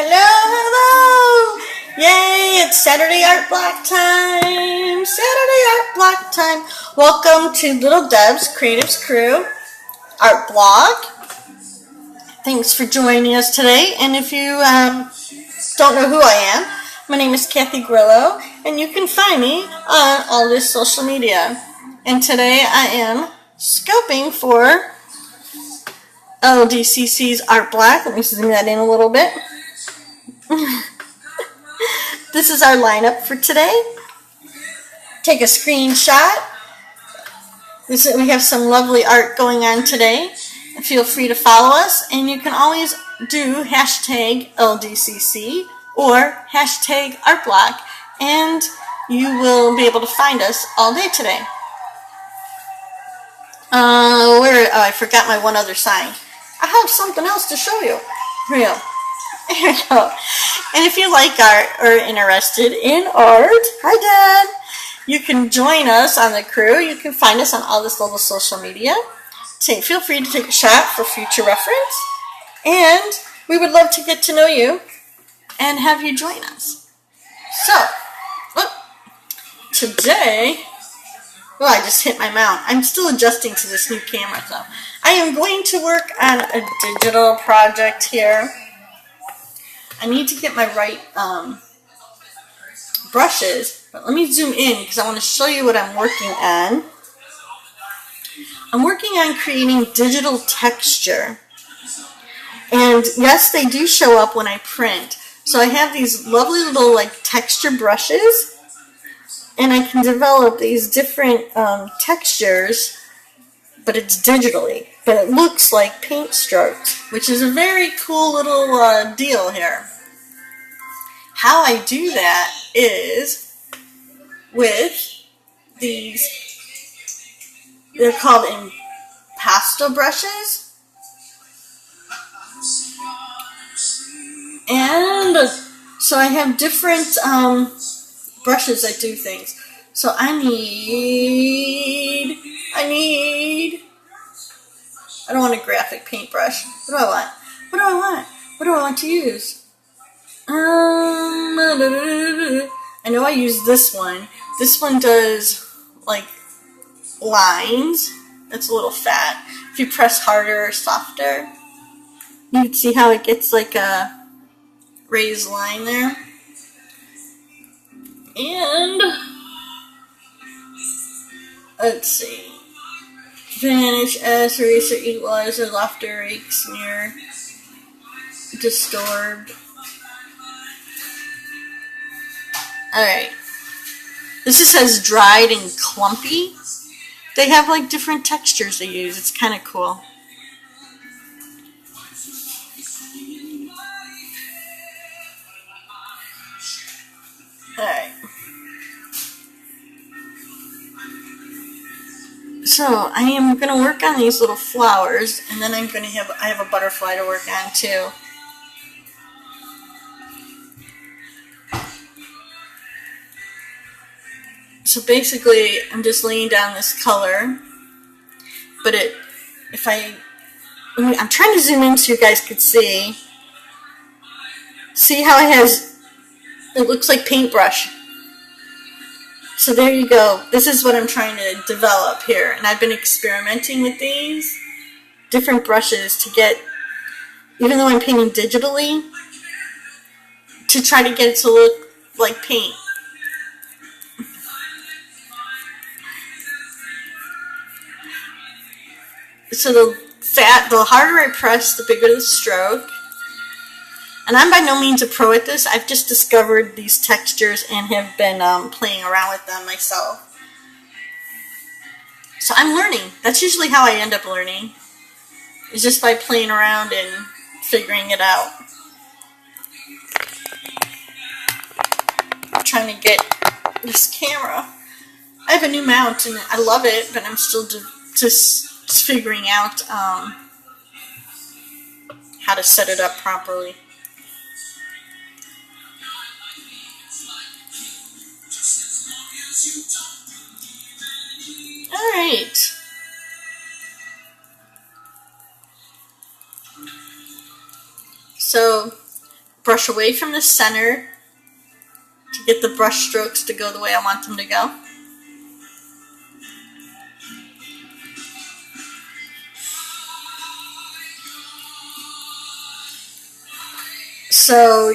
Hello, hello! Yay, it's Saturday Art Block time! Saturday Art Block time! Welcome to Little Deb's Creatives Crew Art Block. Thanks for joining us today. And if you don't know who I am, my name is Kathy Grillo, and you can find me on all this social media. And today I am scoping for LDCC's Art Block. Let me zoom that in a little bit. This is our lineup for today. Take a screenshot. We have some lovely art going on today. Feel free to follow us, and you can always do hashtag LDCC or hashtag ArtBlock, and you will be able to find us all day today. I forgot my one other sign. I have something else to show you. Here we go. And if you like art or interested in art, hi Dad, you can join us on the crew. You can find us on all this little social media. Feel free to take a shot for future reference. And we would love to get to know you and have you join us. So, today, I just hit my mount. I'm still adjusting to this new camera though. I am going to work on a digital project here. I need to get my right brushes, but let me zoom in because I want to show you what I'm working on. I'm working on creating digital texture. And yes, they do show up when I print. So I have these lovely little texture brushes, and I can develop these different textures, but it's digitally. But it looks like paint strokes, which is a very cool little deal here. How I do that is with these, they're called impasto brushes. And so I have different brushes that do things. So I don't want a graphic paintbrush. What do I want? What do I want to use? I know I use this one. This one does lines. It's a little fat. If you press harder or softer, you can see how it gets like a raised line there. And let's see. Vanish, as, eraser, equalizer, lofter, rake, smear, distort. Alright. This says dried and clumpy. They have different textures they use. It's kind of cool. Alright. So I am going to work on these little flowers, and then I have a butterfly to work on too. So basically, I'm just laying down this color, but I'm trying to zoom in so you guys could see. See how it looks like paintbrush. So there you go. This is what I'm trying to develop here. And I've been experimenting with these different brushes to get, even though I'm painting digitally, to try to get it to look like paint. So the harder I press, the bigger the stroke. And I'm by no means a pro at this. I've just discovered these textures and have been playing around with them myself. So I'm learning. That's usually how I end up learning. It's just by playing around and figuring it out. I'm trying to get this camera. I have a new mount and I love it, but I'm still just figuring out how to set it up properly. Alright. So brush away from the center to get the brush strokes to go the way I want them to go. So,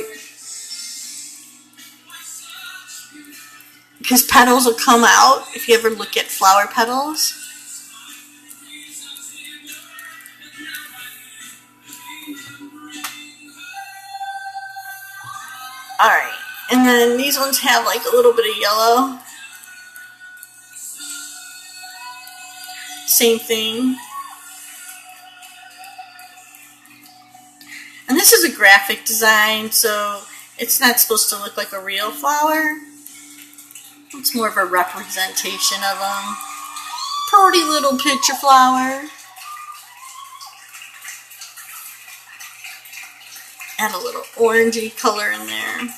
because petals will come out if you ever look at flower petals. Alright, and then these ones have like a little bit of yellow. Same thing. And this is a graphic design, so it's not supposed to look like a real flower. It's more of a representation of them. Pretty little picture flower. Add a little orangey color in there.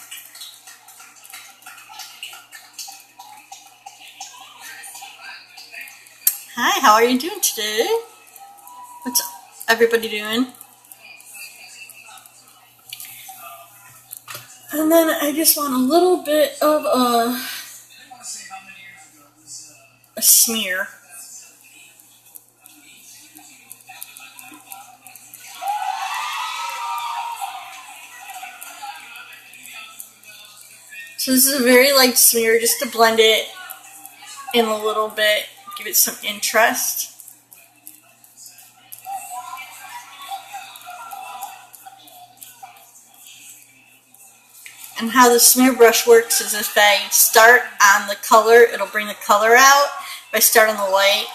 Hi, how are you doing today? What's everybody doing? And then I just want a little bit of a smear. So this is a very light smear just to blend it in a little bit, give it some interest. And how the smear brush works is if I start on the color, it'll bring the color out. If I start on the white,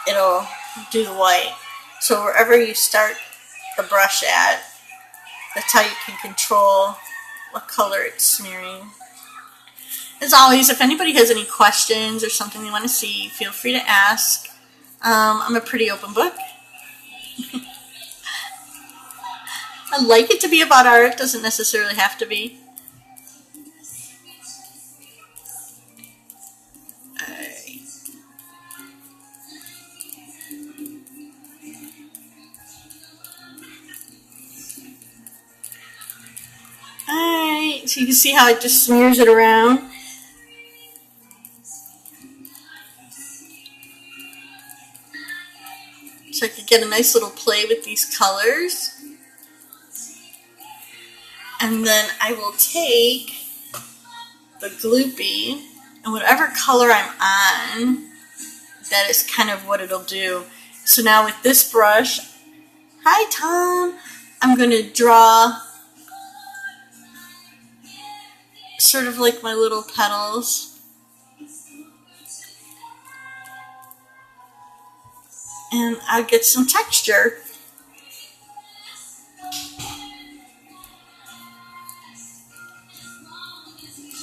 it'll do the white. So wherever you start the brush at, that's how you can control what color it's smearing. As always, if anybody has any questions or something they want to see, feel free to ask. I'm a pretty open book. I like it to be about art, doesn't necessarily have to be. Alright, so you can see how it just smears it around. So I could get a nice little play with these colors. And then I will take the gloopy, and whatever color I'm on, that is kind of what it'll do. So now with this brush, hi Tom, I'm going to draw sort of like my little petals. And I'll get some texture.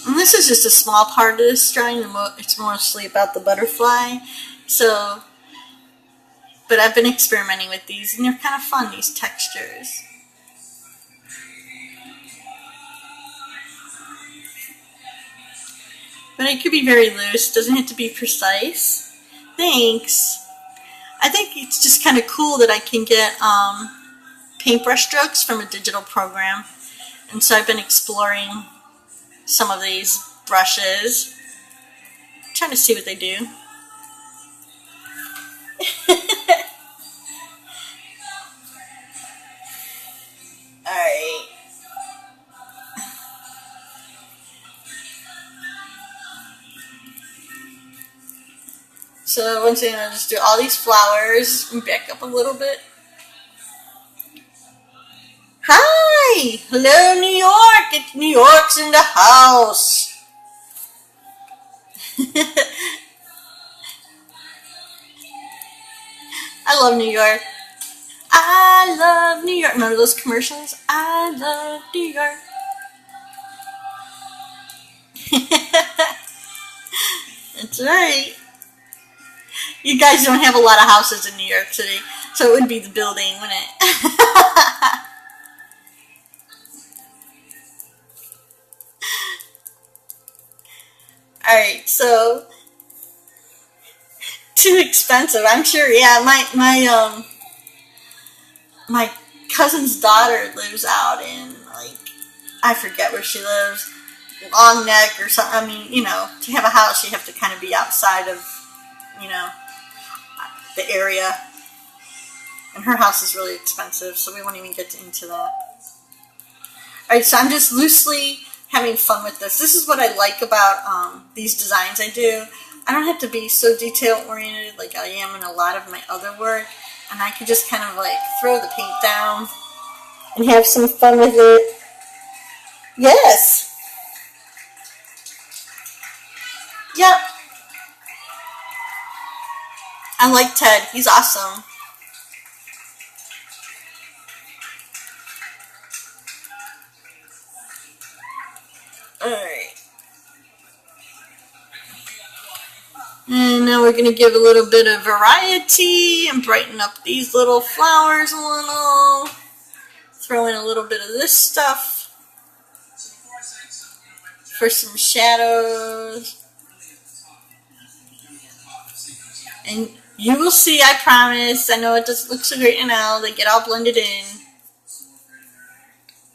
And this is just a small part of this drawing. It's mostly about the butterfly. So, but I've been experimenting with these, and they're kind of fun, these textures. But it could be very loose. Doesn't have to be precise. Thanks. I think it's just kind of cool that I can get paintbrush strokes from a digital program. And so I've been exploring some of these brushes. Trying to see what they do. Alright. So once again, I'll just do all these flowers and back up a little bit. Hi! Hello, New York! It's New York's in the house! I love New York. I love New York. Remember those commercials? I love New York. That's right. You guys don't have a lot of houses in New York City, so it would be the building, wouldn't it? Alright, so too expensive, I'm sure. Yeah, my cousin's daughter lives out in like I forget where she lives, Long Neck or something. I mean, you know, to have a house, you have to kind of be outside of, you know, the area. And her house is really expensive, so we won't even get into that. Alright, so I'm just loosely having fun with this. This is what I like about these designs I do. I don't have to be so detail-oriented like I am in a lot of my other work. And I can just kind of like throw the paint down and have some fun with it. Yes. Yep. I like Ted. He's awesome. Alright. And now we're going to give a little bit of variety and brighten up these little flowers a little. Throw in a little bit of this stuff for some shadows. And you will see, I promise. I know it doesn't look so great now. They get all blended in.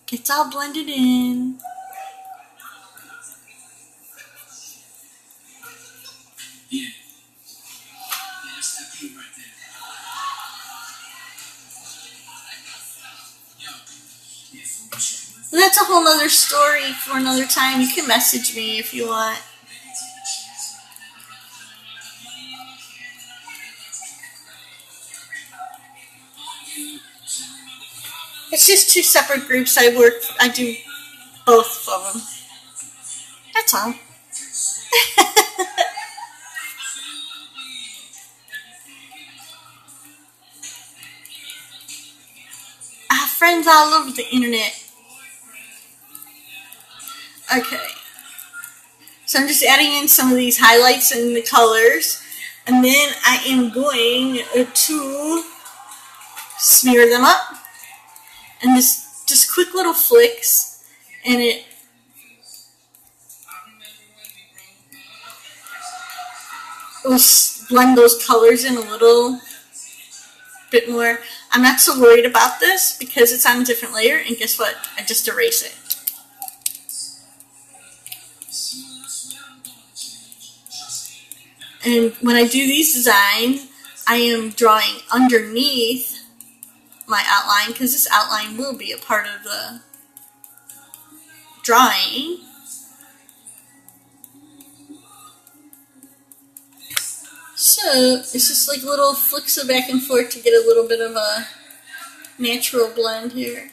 Gets all blended in. That's a whole other story for another time. You can message me if you want. It's just two separate groups. I do both of them. That's all. I have friends all over the internet. Okay. So I'm just adding in some of these highlights and the colors. And then I am going to smear them up. And just quick little flicks. And it will blend those colors in a little bit more. I'm not so worried about this because it's on a different layer. And guess what? I just erase it. And when I do these designs, I am drawing underneath my outline because this outline will be a part of the drawing. So it's just like little flicks of back and forth to get a little bit of a natural blend here.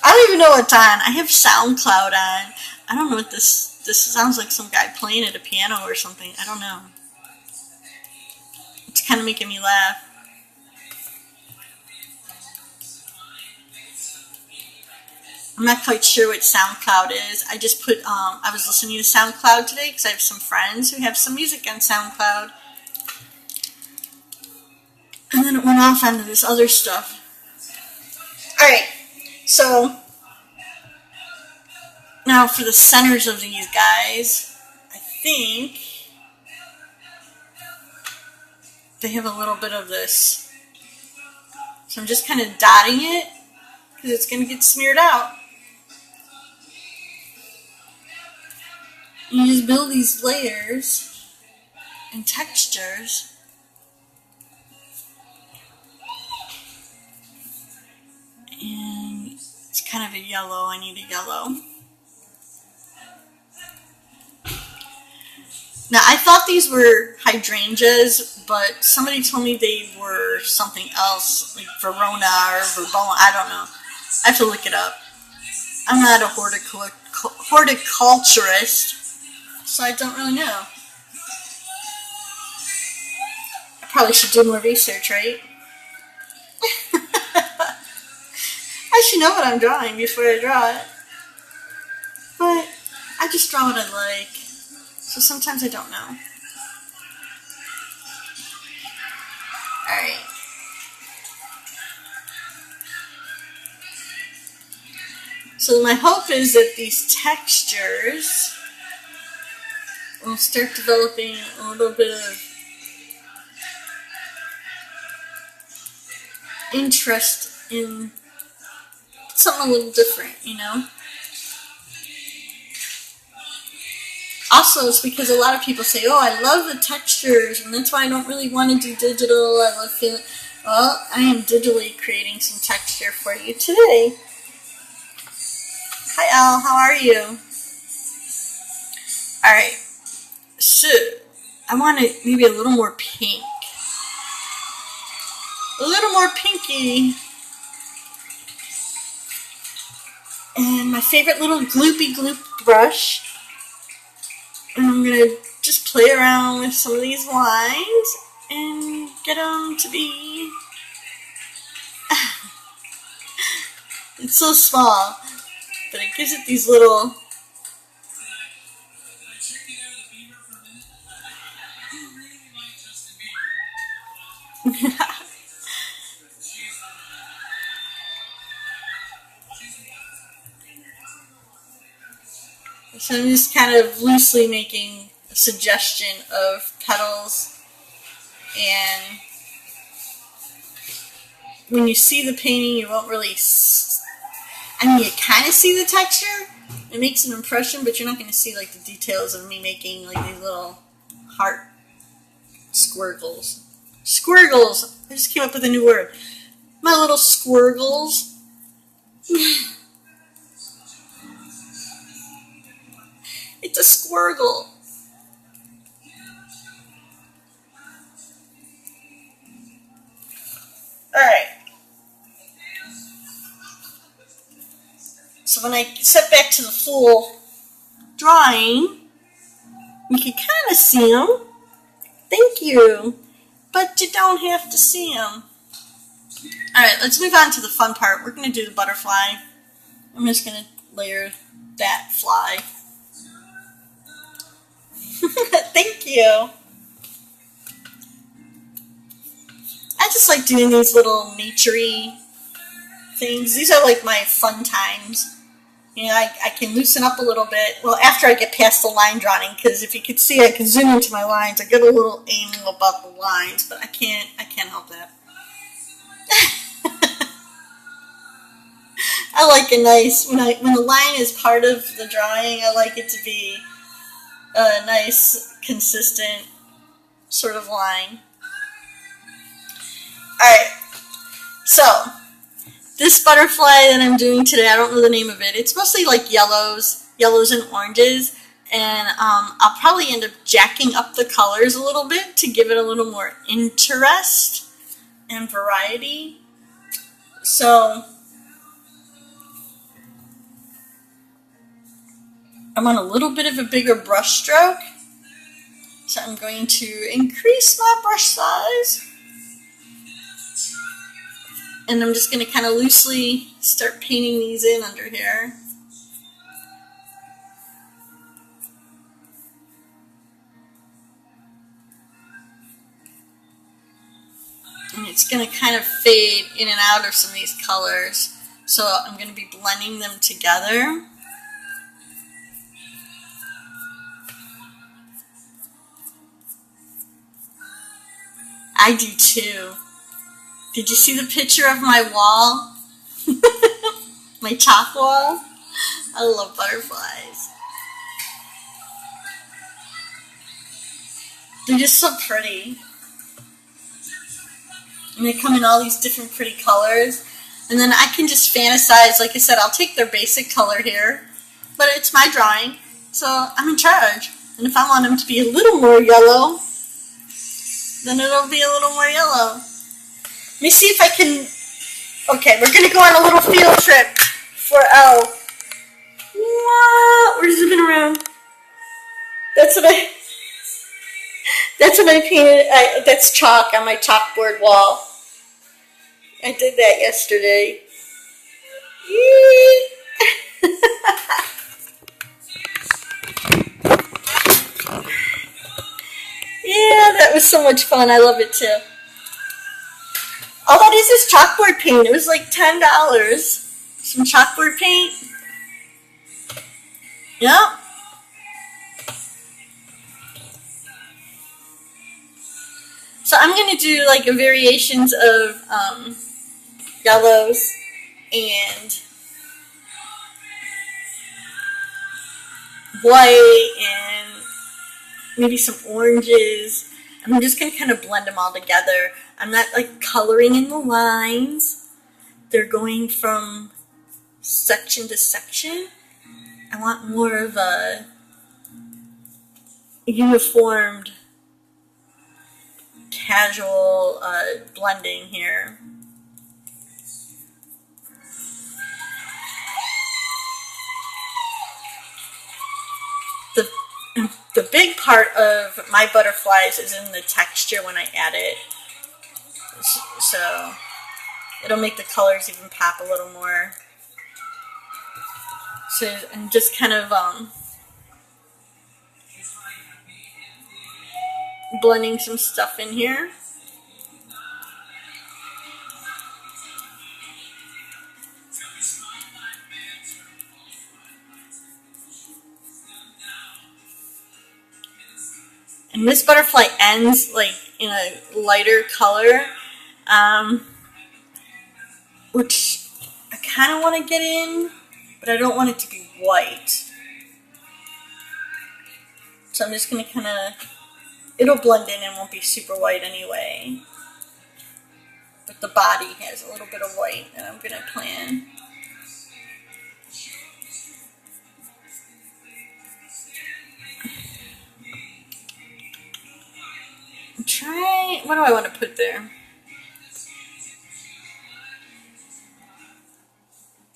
I don't even know what's on. I have SoundCloud on. I don't know what this sounds like, some guy playing at a piano or something. I don't know. It's kind of making me laugh. I'm not quite sure what SoundCloud is. I just put, I was listening to SoundCloud today because I have some friends who have some music on SoundCloud. And then it went off onto this other stuff. Alright, so now for the centers of these guys, I think they have a little bit of this. So I'm just kind of dotting it because it's going to get smeared out. You just build these layers and textures. And it's kind of a yellow. I need a yellow. Now, I thought these were hydrangeas, but somebody told me they were something else, like Verona or Verbena. I don't know. I have to look it up. I'm not a horticulturist, so I don't really know. I probably should do more research, right? I should know what I'm drawing before I draw it. But I just draw what I like. So sometimes I don't know. Alright. So my hope is that these textures will start developing a little bit of interest in something a little different, you know? Also, it's because a lot of people say, oh, I love the textures, and that's why I don't really want to do digital. I love feeling. Well, I am digitally creating some texture for you today. Hi, Al. How are you? Alright. So, I want it maybe a little more pink. A little more pinky. And my favorite little gloopy gloop brush. And I'm going to just play around with some of these lines and get them to be... It's so small, but it gives it these little... So I'm just kind of loosely making a suggestion of petals, and when you see the painting you won't really, you kind of see the texture. It makes an impression, but you're not going to see like the details of me making like these little heart squirgles. Squirgles! I just came up with a new word. My little squirgles. It's a squirgle. Alright. So when I set back to the full drawing, you can kind of see them. Thank you. But you don't have to see them. Alright, let's move on to the fun part. We're going to do the butterfly. I'm just going to layer that fly. Thank you. I just like doing these little nature-y things. These are like my fun times. You know, I can loosen up a little bit. Well, after I get past the line drawing, because if you could see, I can zoom into my lines. I get a little anal about the lines, but I can't help that. I like a nice, when the line is part of the drawing, I like it to be a nice, consistent sort of line. Alright, so this butterfly that I'm doing today, I don't know the name of it. It's mostly like yellows and oranges, and I'll probably end up jacking up the colors a little bit to give it a little more interest and variety. So I want a little bit of a bigger brush stroke, so I'm going to increase my brush size. And I'm just going to kind of loosely start painting these in under here. And it's going to kind of fade in and out of some of these colors. So I'm going to be blending them together. I do too. Did you see the picture of my wall? My chalk wall? I love butterflies. They're just so pretty. And they come in all these different pretty colors. And then I can just fantasize. Like I said, I'll take their basic color here. But it's my drawing, so I'm in charge. And if I want them to be a little more yellow, then it'll be a little more yellow. Let me see if I can... Okay, we're going to go on a little field trip for Elle. What? We're zipping around. That's what I painted. That's chalk on my chalkboard wall. I did that yesterday. Yeah, that was so much fun. I love it too. All that is chalkboard paint. It was like $10. Some chalkboard paint. Yep. So I'm going to do like a variations of yellows and white and maybe some oranges. I'm just going to kind of blend them all together. I'm not like coloring in the lines. They're going from section to section. I want more of a uniformed, casual blending here. The big part of my butterflies is in the texture when I add it. So it'll make the colors even pop a little more. So I'm just kind of blending some stuff in here. And this butterfly ends like in a lighter color, which I kind of want to get in, but I don't want it to be white. So I'm just going to kind of, it'll blend in and won't be super white anyway. But the body has a little bit of white that I'm going to plan. Try, what do I want to put there?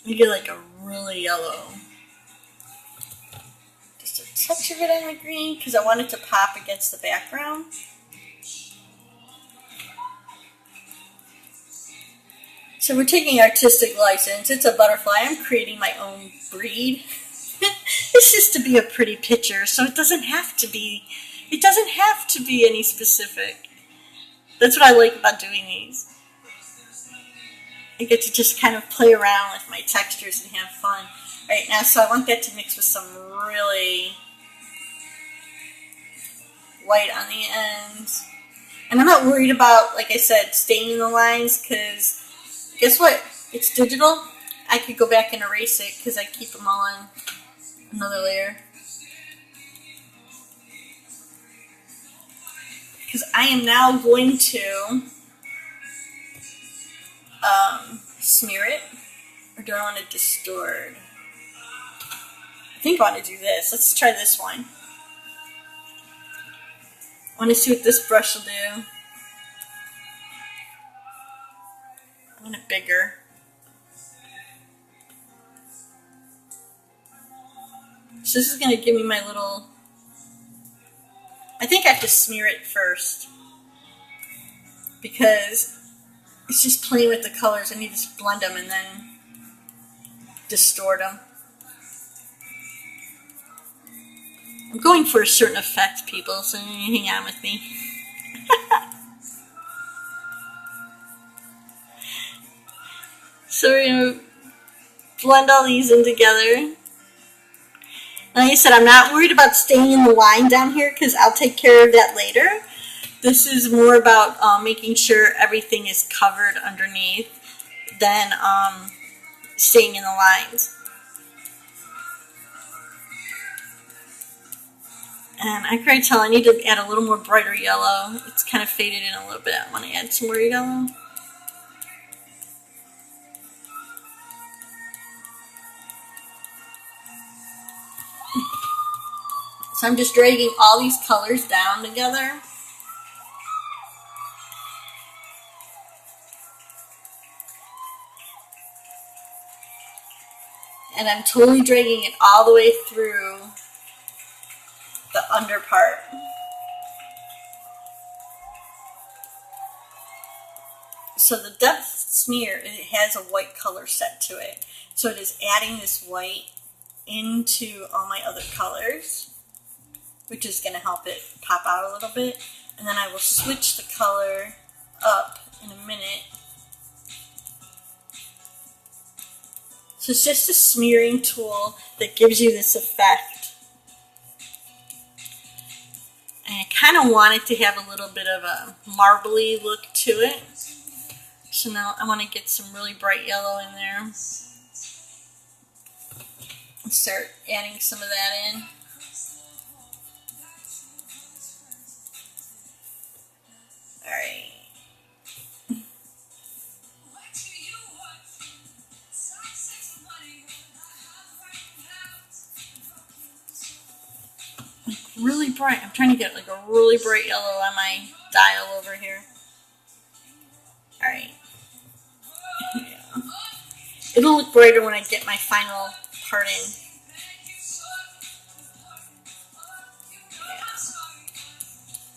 Maybe like a really yellow. Just a touch of it on the green because I want it to pop against the background. So we're taking artistic license. It's a butterfly. I'm creating my own breed. It's just to be a pretty picture, so it doesn't have to be any specific. That's what I like about doing these. I get to just kind of play around with my textures and have fun. Right now, so I want that to mix with some really white on the ends. And I'm not worried about, like I said, staining the lines because guess what? It's digital. I could go back and erase it because I keep them all on another layer. Because I am now going to smear it, or do I want to distort? I think I want to do this. Let's try this one. I want to see what this brush will do. I want it bigger. So this is going to give me my little... I think I have to smear it first because it's just playing with the colors. I need to blend them and then distort them. I'm going for a certain effect, people, so hang on with me. So we're going to blend all these in together. Like I said, I'm not worried about staying in the line down here because I'll take care of that later. This is more about making sure everything is covered underneath than staying in the lines. And I can already tell I need to add a little more brighter yellow. It's kind of faded in a little bit. I want to add some more yellow. So I'm just dragging all these colors down together. And I'm totally dragging it all the way through the under part. So the depth smear, it has a white color set to it. So it is adding this white into all my other colors, which is going to help it pop out a little bit. And then I will switch the color up in a minute. So it's just a smearing tool that gives you this effect. kind of want it to have a little bit of a marbly look to it. So now I want to get some really bright yellow in there and start adding some of that in. Alright. Really bright. I'm trying to get like a really bright yellow on my dial over here. Alright. Yeah. It'll look brighter when I get my final part in.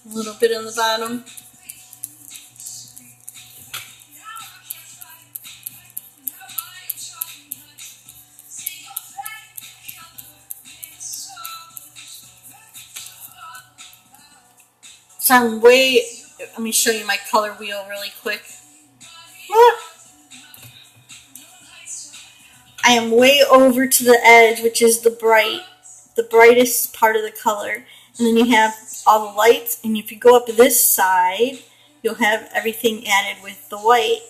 Yeah. A little bit on the bottom. So I'm let me show you my color wheel really quick. I am way over to the edge, which is the brightest part of the color. And then you have all the lights, and if you go up this side, you'll have everything added with the white.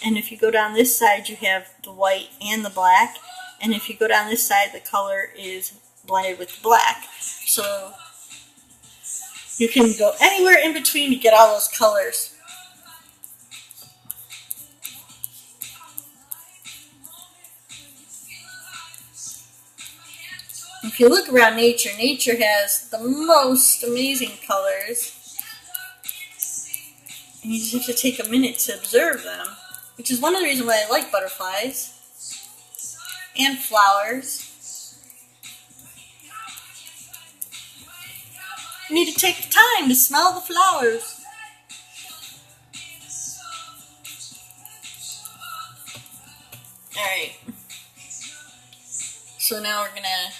And if you go down this side, you have the white and the black. And if you go down this side, the color is blended with the black. So you can go anywhere in between to get all those colors. If you look around nature, nature has the most amazing colors. And you just have to take a minute to observe them, which is one of the reasons why I like butterflies and flowers. You need to take time to smell the flowers. Alright. So now we're gonna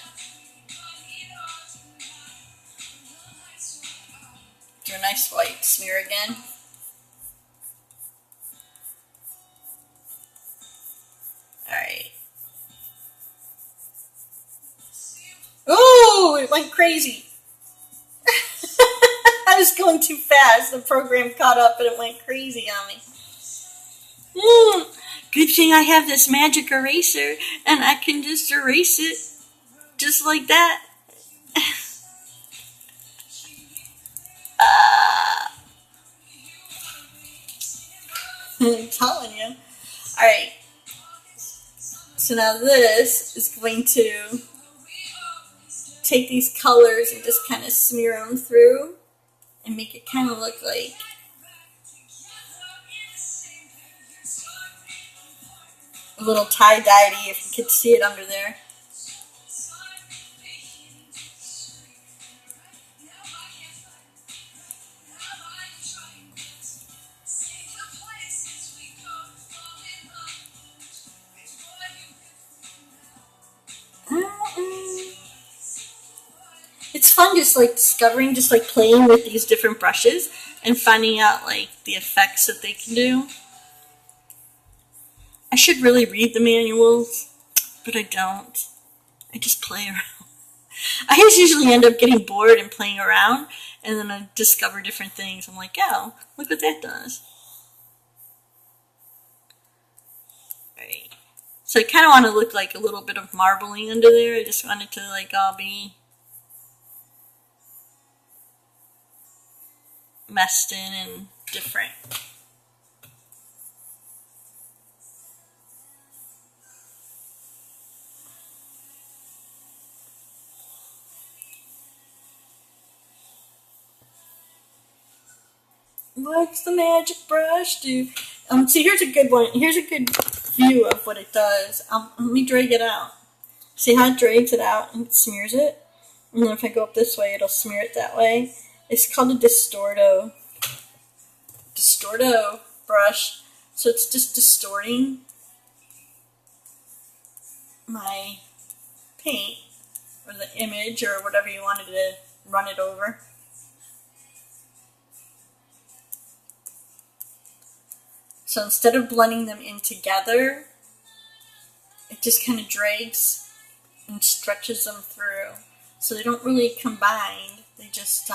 do a nice white smear again. Alright. Oh, it went crazy. I was going too fast. The program caught up and it went crazy on me. Good thing I have this magic eraser and I can just erase it just like that. I'm telling you. Alright. So now this is going to take these colors and just kind of smear them through and make it kind of look like a little tie-dye-y, if you could see it under there. It's fun just like discovering, just like playing with these different brushes and finding out like the effects that they can do. I should really read the manuals, but I don't. I just play around. I just usually end up getting bored and playing around, and then I discover different things. I'm like, oh, look what that does. Right. So I kind of want to look like a little bit of marbling under there. I just want it to like all be messed in and different. What's the magic brush do? See, here's a good one. Here's a good view of what it does. Let me drag it out. See how it drags it out and it smears it? And then if I go up this way, it'll smear it that way. It's called a distorto brush. So it's just distorting my paint or the image or whatever you wanted to run it over. So instead of blending them in together, it just kind of drags and stretches them through. So they don't really combine. They just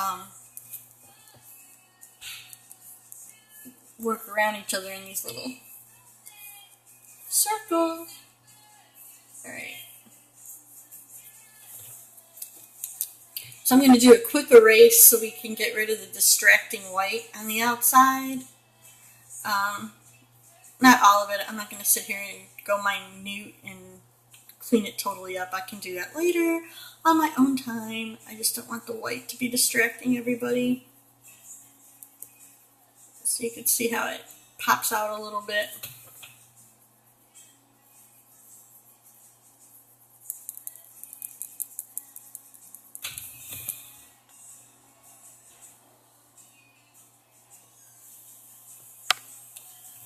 work around each other in these little circles. Alright. So I'm going to do a quick erase so we can get rid of the distracting white on the outside. Not all of it. I'm not going to sit here and go minute and clean it totally up. I can do that later on my own time. I just don't want the white to be distracting everybody. So you can see how it pops out a little bit.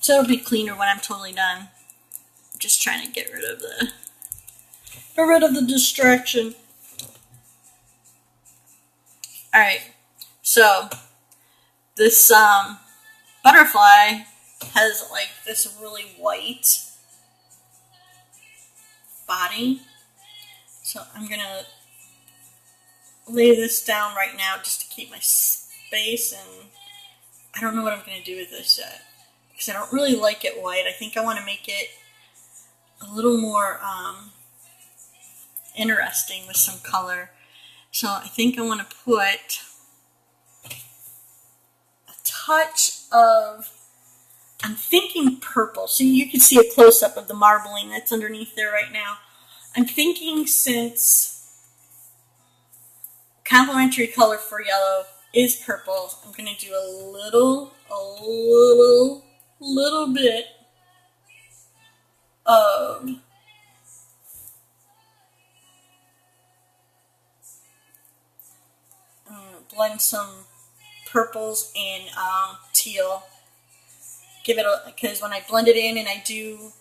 So it'll be cleaner when I'm totally done. I'm just trying to get rid of the distraction. Alright, so this butterfly has like this really white body. So I'm gonna lay this down right now just to keep my space, and I don't know what I'm gonna do with this yet, because I don't really like it white. I think I want to make it a little more interesting with some color. So I think I want to put a touch of, I'm thinking purple. So you can see a close-up of the marbling that's underneath there right now. I'm thinking, since complementary color for yellow is purple, I'm going to do a little bit of blend some purples and teal. Give it a, because when I blend it in and I do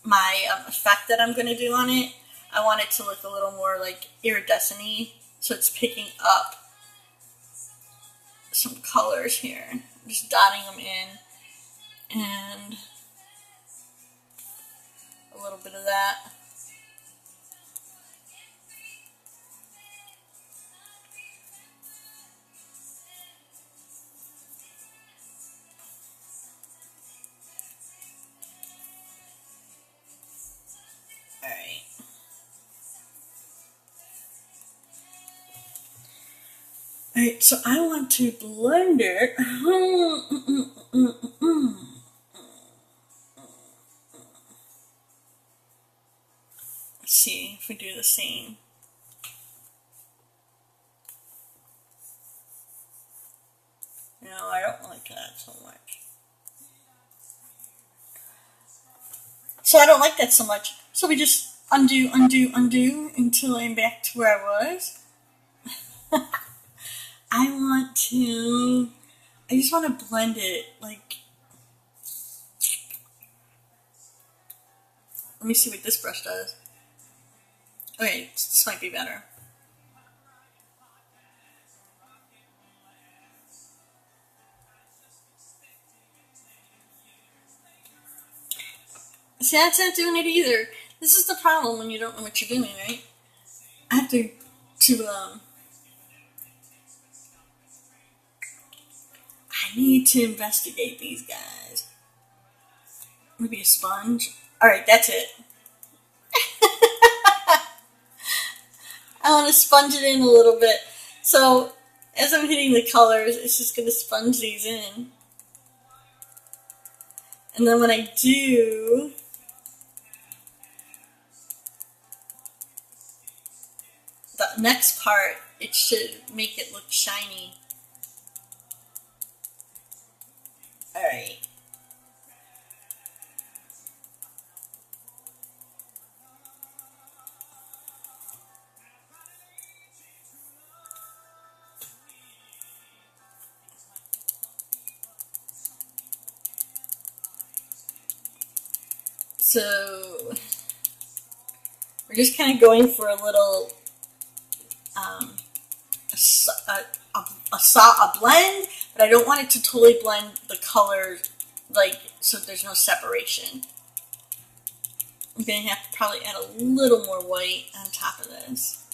my effect that I'm going to do on it, I want it to look a little more like iridescent-y, so it's picking up some colors here. I'm just dotting them in, and a little bit of that. Alright. Alright, so I want to blend it. Let's see if we do the same. No, I don't like that so much. So I don't like that so much. So we just undo until I'm back to where I was. I just want to blend it, like, let me see what this brush does. Okay, this might be better. See, that's not doing it either. This is the problem when you don't know what you're doing, right? I have to I need to investigate these guys. Maybe a sponge. Alright, that's it. I want to sponge it in a little bit. So, as I'm hitting the colors, it's just going to sponge these in. And then when I do the next part, it should make it look shiny. Alright. So we're just kind of going for a little a blend, but I don't want it to totally blend the colors, like, so there's no separation. I'm going to have to probably add a little more white on top of this.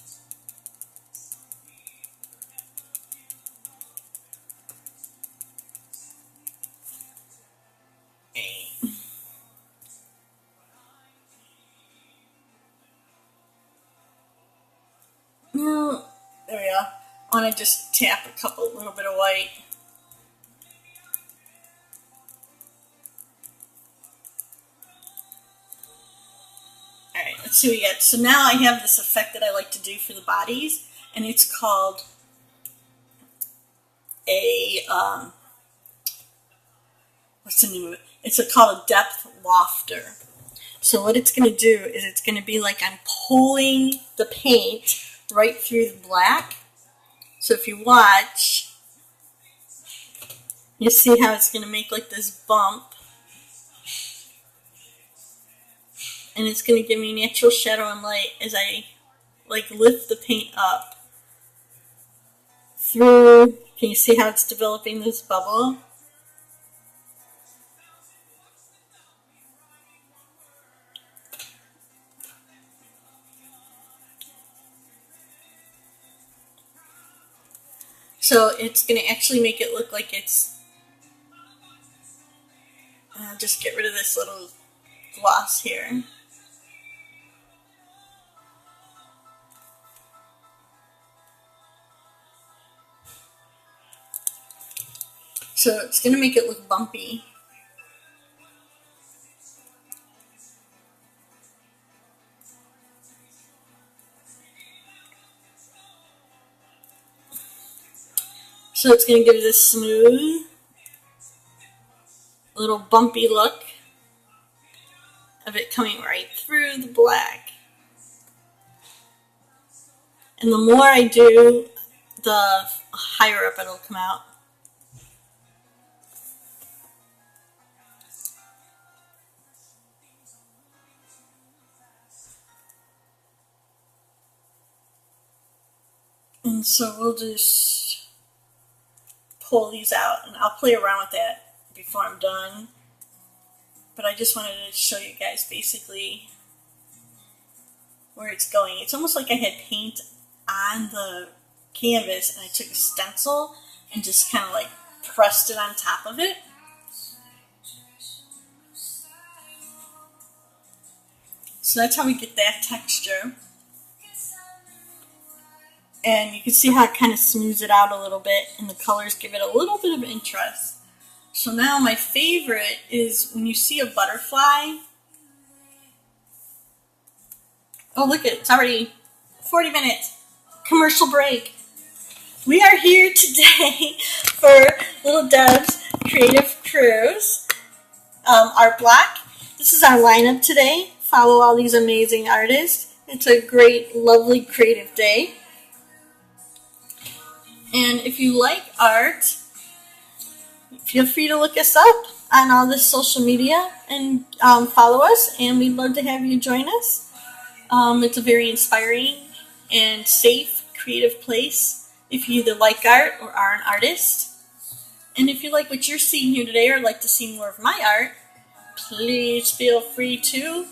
There we go. I want to just tap a little bit of white. Alright, let's see what we get. So now I have this effect that I like to do for the bodies, and it's called what's the name of it? It's called a depth wafter. So what it's going to do is it's going to be like I'm pulling the paint right through the black. So if you watch, you see how it's going to make like this bump. And it's going to give me natural shadow and light as I like lift the paint up through. Can you see how it's developing this bubble? So it's going to actually make it look like it's, just get rid of this little gloss here. So it's going to make it look bumpy. So it's going to give this smooth, little bumpy look of it coming right through the black. And the more I do, the higher up it'll come out. And so we'll just pull these out, and I'll play around with that before I'm done. But I just wanted to show you guys basically where it's going. It's almost like I had paint on the canvas and I took a stencil and just kind of like pressed it on top of it. So that's how we get that texture. And you can see how it kind of smooths it out a little bit, and the colors give it a little bit of interest. So now my favorite is when you see a butterfly. Oh, look, it's already 40 minutes. Commercial break. We are here today for Little Deb's Creative Cruise. Art block. This is our lineup today. Follow all these amazing artists. It's a great, lovely, creative day. And if you like art, feel free to look us up on all this social media and follow us, and we'd love to have you join us. It's a very inspiring and safe, creative place if you either like art or are an artist. And if you like what you're seeing here today or like to see more of my art, please feel free to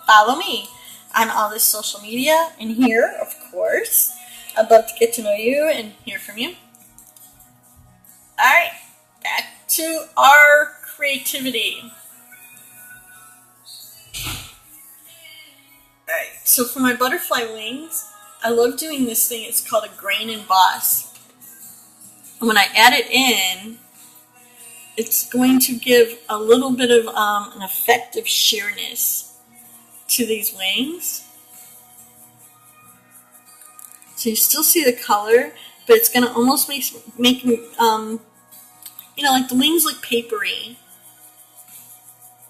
follow me on all this social media and here, of course. I'd love to get to know you and hear from you. Alright, back to our creativity. Alright, so for my butterfly wings, I love doing this thing. It's called a grain emboss. And when I add it in, it's going to give a little bit of an effect of sheerness to these wings. So you still see the color, but it's going to almost make you know, like the wings look papery.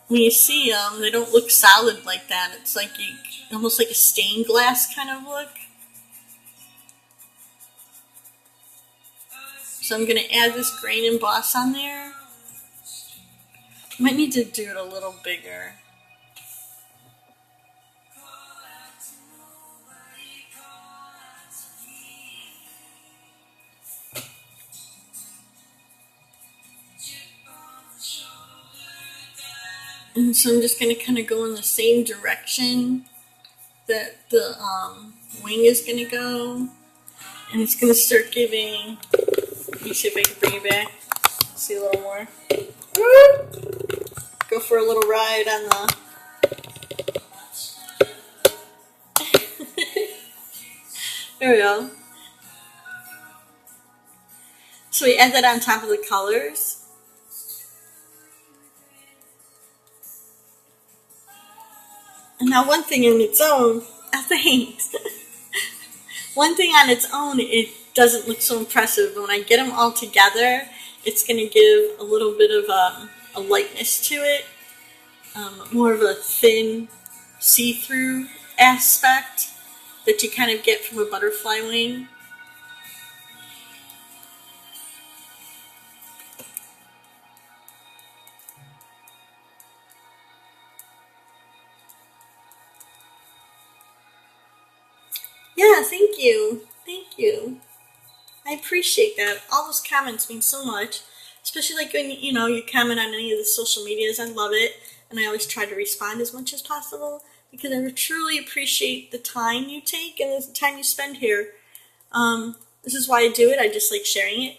When you see them, they don't look solid like that. It's like almost like a stained glass kind of look. So I'm going to add this grain emboss on there. Might need to do it a little bigger. And so I'm just going to kind of go in the same direction that the wing is going to go. And it's going to start giving, let me see if I can bring it back, see a little more. Go for a little ride on the, there There we go. So we add that on top of the colors. And now one thing on its own, thanks. One thing on its own, it doesn't look so impressive. But when I get them all together, it's going to give a little bit of a lightness to it. More of a thin, see-through aspect that you kind of get from a butterfly wing. Yeah, thank you. Thank you. I appreciate that. All those comments mean so much. Especially like when, you know, you comment on any of the social medias. I love it. And I always try to respond as much as possible because I truly appreciate the time you take and the time you spend here. This is why I do it. I just like sharing it.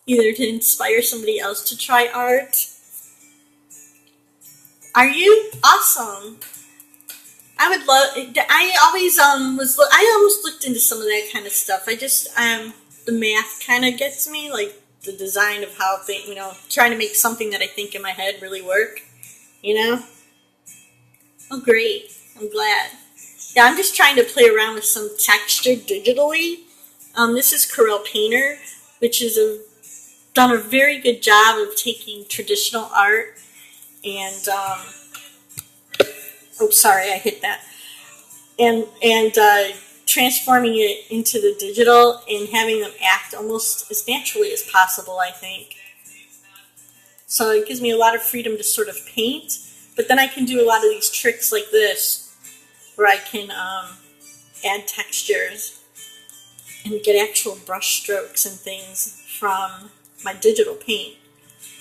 Either to inspire somebody else to try art. Are you? Awesome. I would love. I always I almost looked into some of that kind of stuff. I just the math kind of gets me, like the design of how things, you know, trying to make something that I think in my head really work. You know. Oh, great! I'm glad. Yeah, I'm just trying to play around with some texture digitally. This is Corel Painter, which is done a very good job of taking traditional art and. Oh, sorry, I hit that. And transforming it into the digital and having them act almost as naturally as possible, I think. So it gives me a lot of freedom to sort of paint, but then I can do a lot of these tricks like this, where I can add textures and get actual brush strokes and things from my digital paint.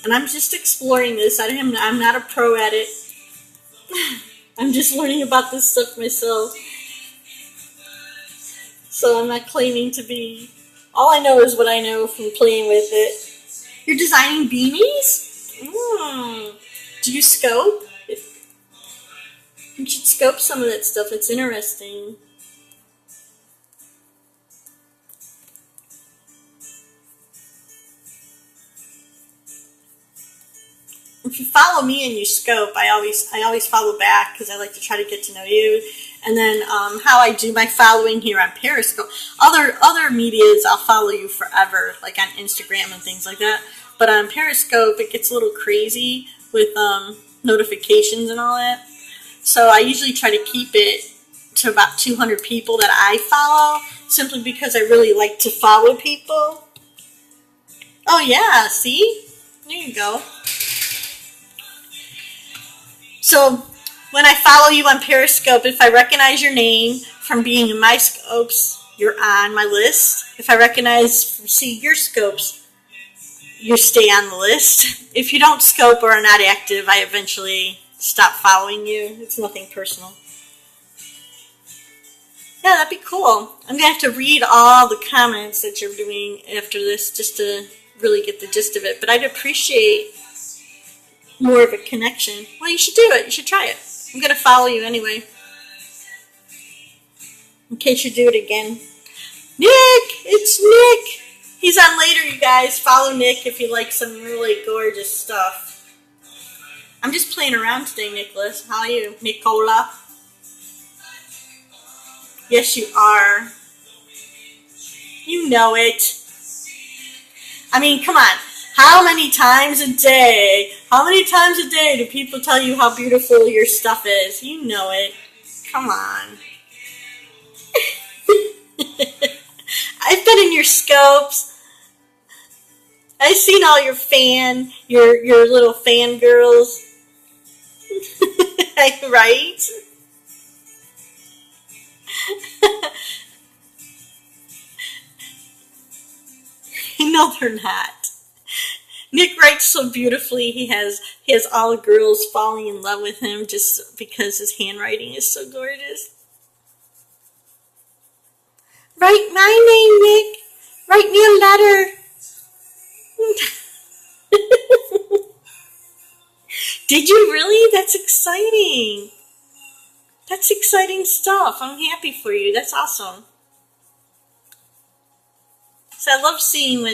And I'm just exploring this. I'm not a pro at it. I'm just learning about this stuff myself. So I'm not claiming to be... All I know is what I know from playing with it. You're designing beanies? Do you scope? You should scope some of that stuff. It's interesting. If you follow me and you scope, I always follow back because I like to try to get to know you. And then how I do my following here on Periscope. Other medias, I'll follow you forever, like on Instagram and things like that. But on Periscope, it gets a little crazy with notifications and all that. So I usually try to keep it to about 200 people that I follow, simply because I really like to follow people. Oh yeah, see? There you go. So when I follow you on Periscope, if I recognize your name from being in my scopes, you're on my list. If I see your scopes, you stay on the list. If you don't scope or are not active, I eventually stop following you. It's nothing personal. Yeah, that'd be cool. I'm going to have to read all the comments that you're doing after this just to really get the gist of it. But I'd appreciate more of a connection. Well, you should do it. You should try it. I'm going to follow you anyway. In case you do it again. Nick! It's Nick! He's on later, you guys. Follow Nick if you like some really gorgeous stuff. I'm just playing around today, Nicholas. How are you? Nicola? Yes, you are. You know it. I mean, come on. How many times a day do people tell you how beautiful your stuff is? You know it. Come on. I've been in your scopes. I've seen all your little fangirls. Right? No, they're not. Nick writes so beautifully. He has all the girls falling in love with him just because his handwriting is so gorgeous. Write my name, Nick. Write me a letter. Did you really? That's exciting. That's exciting stuff. I'm happy for you. That's awesome. So I love seeing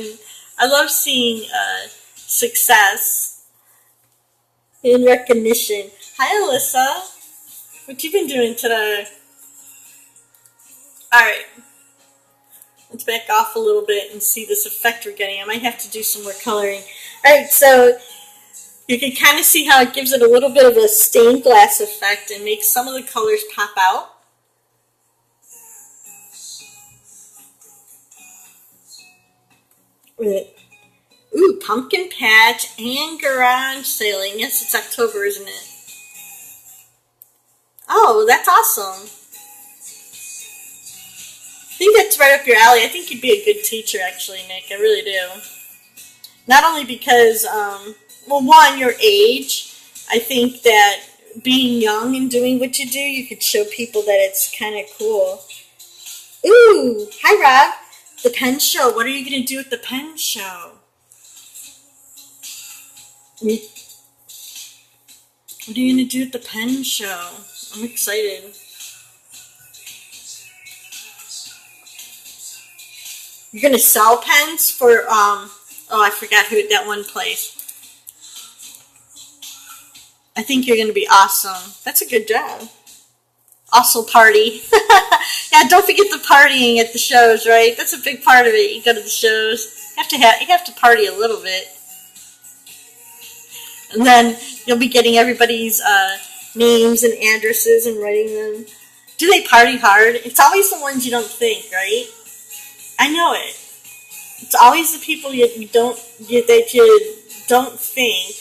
success and recognition. Hi, Alyssa. What you been doing today? All right. Let's back off a little bit and see this effect we're getting. I might have to do some more coloring. All right, so you can kind of see how it gives it a little bit of a stained glass effect and makes some of the colors pop out. Ooh, pumpkin patch and garage sailing. Yes, it's October, isn't it? Oh, that's awesome. I think that's right up your alley. I think you'd be a good teacher, actually, Nick. I really do. Not only because, well, one, your age. I think that being young and doing what you do, you could show people that it's kind of cool. Ooh, hi, Rob. The pen show. What are you going to do at the pen show? What are you going to do at the pen show? I'm excited. You're going to sell pens for, oh, I forgot who, that one place. I think you're going to be awesome. That's a good job. Also party. Yeah, don't forget the partying at the shows, right? That's a big part of it. You go to the shows. You have to party a little bit. And then you'll be getting everybody's names and addresses and writing them. Do they party hard? It's always the ones you don't think, right? I know it. It's always the people that you don't think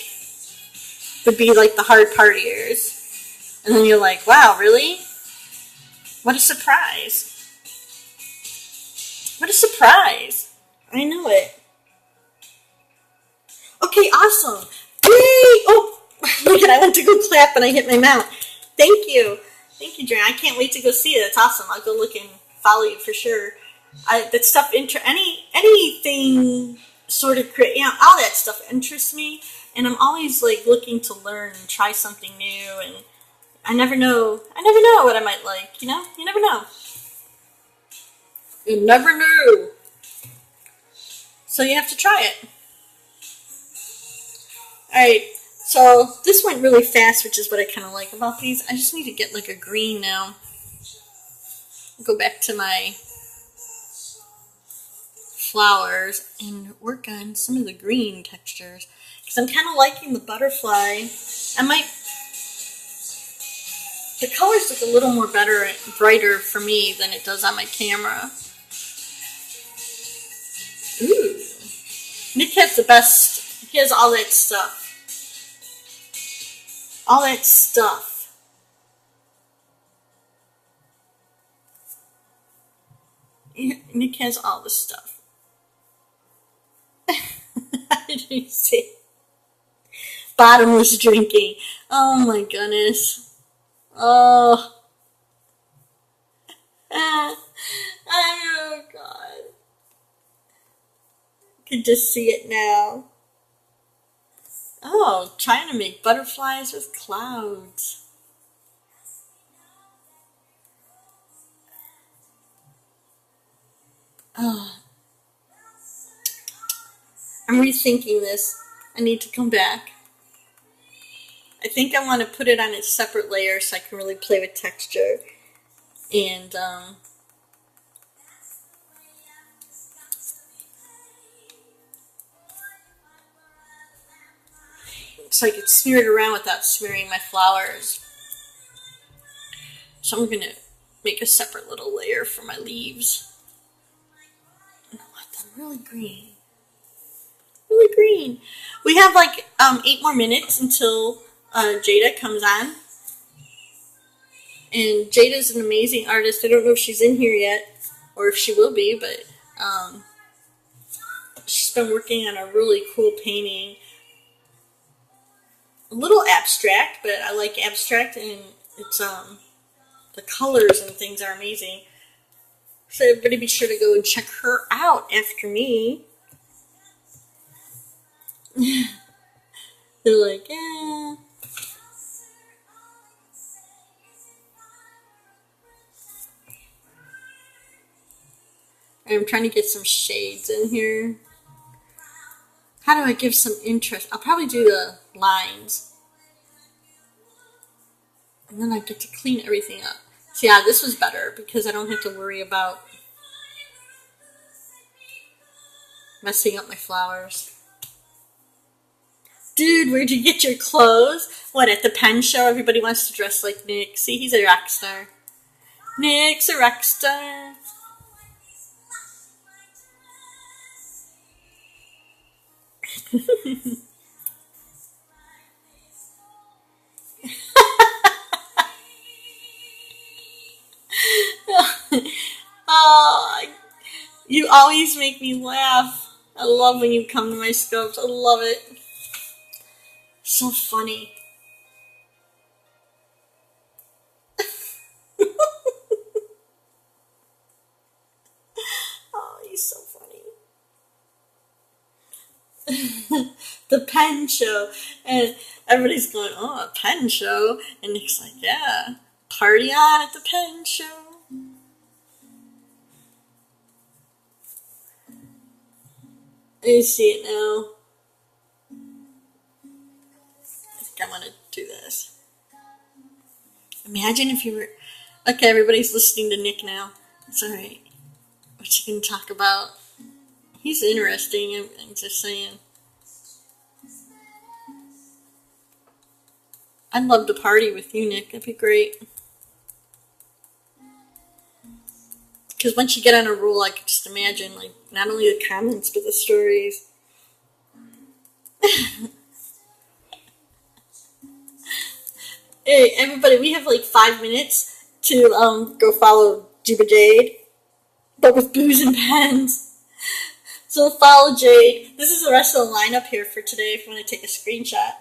would be like the hard partiers. And then you're like, wow, really? What a surprise. What a surprise. I know it. Okay, awesome. Yay! Oh, look at, I went to go clap and I hit my mouth. Thank you. Thank you, Jen. I can't wait to go see it. That's awesome. I'll go look and follow you for sure. That stuff, anything sort of, all that stuff interests me. And I'm always like looking to learn and try something new. And I never know what I might like, you know? You never know. You never know. So you have to try it. Alright, so this went really fast, which is what I kind of like about these. I just need to get like a green now. Go back to my flowers and work on some of the green textures. Because I'm kind of liking the butterfly. The colors look a little more brighter for me than it does on my camera. Ooh. Nick has the best. He has all that stuff. All that stuff. Nick has all the stuff. How did you say? Bottomless drinking. Oh my goodness. Oh. Oh God. I can just see it now. Oh, trying to make butterflies with clouds. Oh. I'm rethinking this. I need to come back. I think I want to put it on a separate layer so I can really play with texture. And, so I could smear it around without smearing my flowers. So I'm going to make a separate little layer for my leaves. And I want them really green. Really green. We have like 8 more minutes until Jada comes on. And Jada's an amazing artist. I don't know if she's in here yet or if she will be, but she's been working on a really cool painting. A little abstract, but I like abstract, and it's the colors and things are amazing. So everybody be sure to go and check her out after me. They're like, yeah. I'm trying to get some shades in here. How do I give some interest? I'll probably do the lines. And then I get to clean everything up. So yeah, this was better because I don't have to worry about messing up my flowers. Dude, where'd you get your clothes? What, at the pen show? Everybody wants to dress like Nick. See, he's a rock star. Nick's a rock star. Oh, you always make me laugh. I love when you come to my scopes. I love it. So funny. Oh, he's so funny. The pen show. And everybody's going, oh, a pen show? And Nick's like, yeah, party on at the pen show. You see it now. I think I want to do this. Imagine if you were... Okay, everybody's listening to Nick now. It's alright. What you can talk about? He's interesting, I'm just saying. I'd love to party with you, Nick. That'd be great. Because once you get on a roll, I can just imagine, like, not only the comments, but the stories. Hey, everybody, we have like 5 minutes to go follow Juba Jade, but with booze and pens. So follow Jade. This is the rest of the lineup here for today if you want to take a screenshot.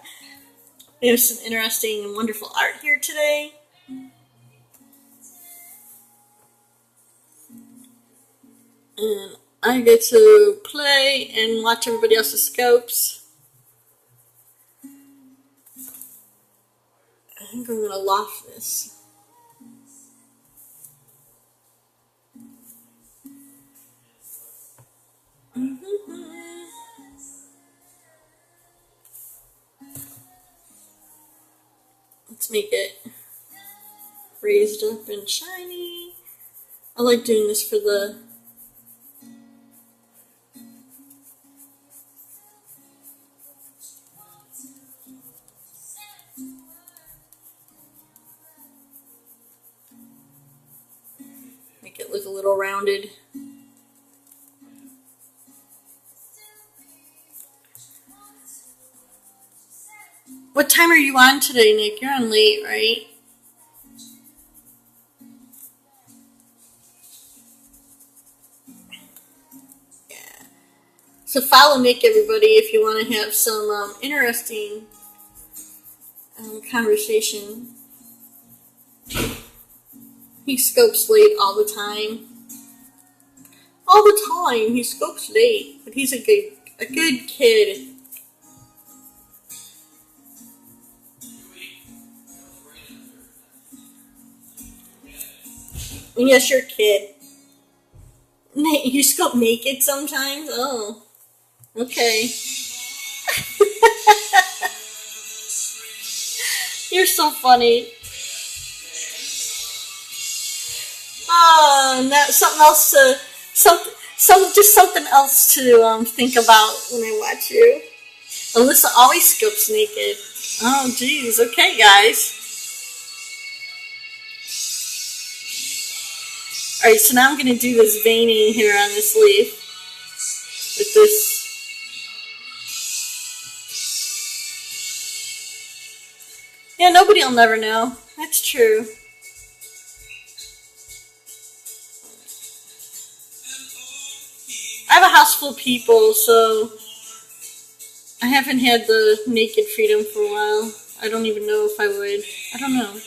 We have some interesting and wonderful art here today. And I get to play and watch everybody else's scopes. I think I'm going to loft this. Let's make it raised up and shiny. I like doing this for the make it look a little rounded. What time are you on today, Nick? You're on late, right? Yeah. So follow Nick, everybody, if you want to have some interesting conversation. He scopes late all the time. All the time, he scopes late, but he's a good kid. Yes, you're a kid. You scope naked sometimes? Oh, okay. You're so funny. Oh, now something else to something else to think about when I watch you. Alyssa always scopes naked. Oh, geez. Okay, guys. Alright, so now I'm going to do this veining here on this leaf with this. Yeah, nobody will never know. That's true. I have a house full of people, so I haven't had the naked freedom for a while. I don't even know if I would. I don't know.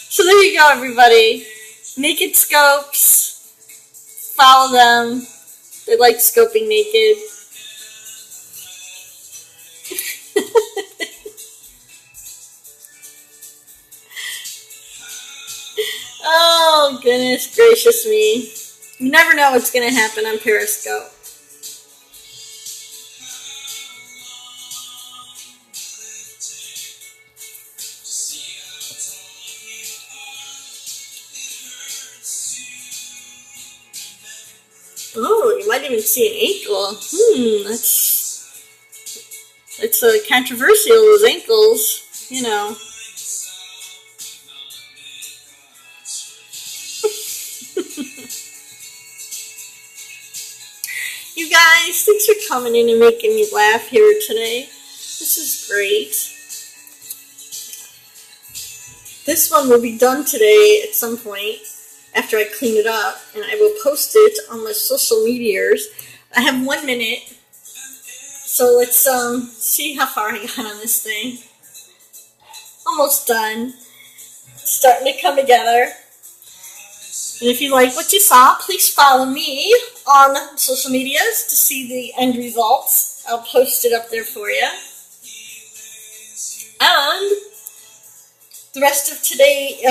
So there you go, everybody. Naked scopes. Follow them. They like scoping naked. Oh, goodness gracious me. You never know what's going to happen on Periscope. Oh, you might even see an ankle. It's controversial, those ankles, you know. You guys, thanks for coming in and making me laugh here today. This is great. This one will be done today at some point after I clean it up, and I will post it on my social medias. I have 1 minute, so let's see how far I got on this thing. Almost done. It's starting to come together. And if you like what you saw, please follow me on social medias to see the end results. I'll post it up there for you. And the rest of today,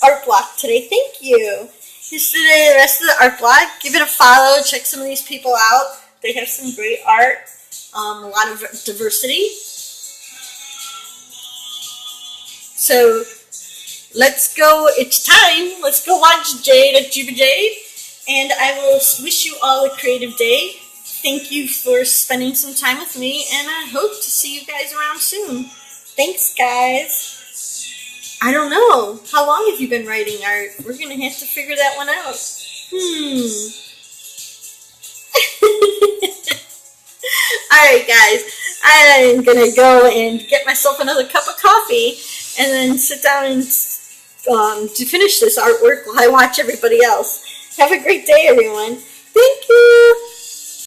art block today. Thank you. Yesterday, the rest of the art block. Give it a follow. Check some of these people out. They have some great art. A lot of diversity. So let's go. It's time. Let's go watch Jade at Juba Jade. And I will wish you all a creative day. Thank you for spending some time with me. And I hope to see you guys around soon. Thanks, guys. I don't know. How long have you been writing art? We're going to have to figure that one out. Alright, guys. I'm going to go and get myself another cup of coffee and then sit down and to finish this artwork while I watch everybody else. Have a great day, everyone. Thank you.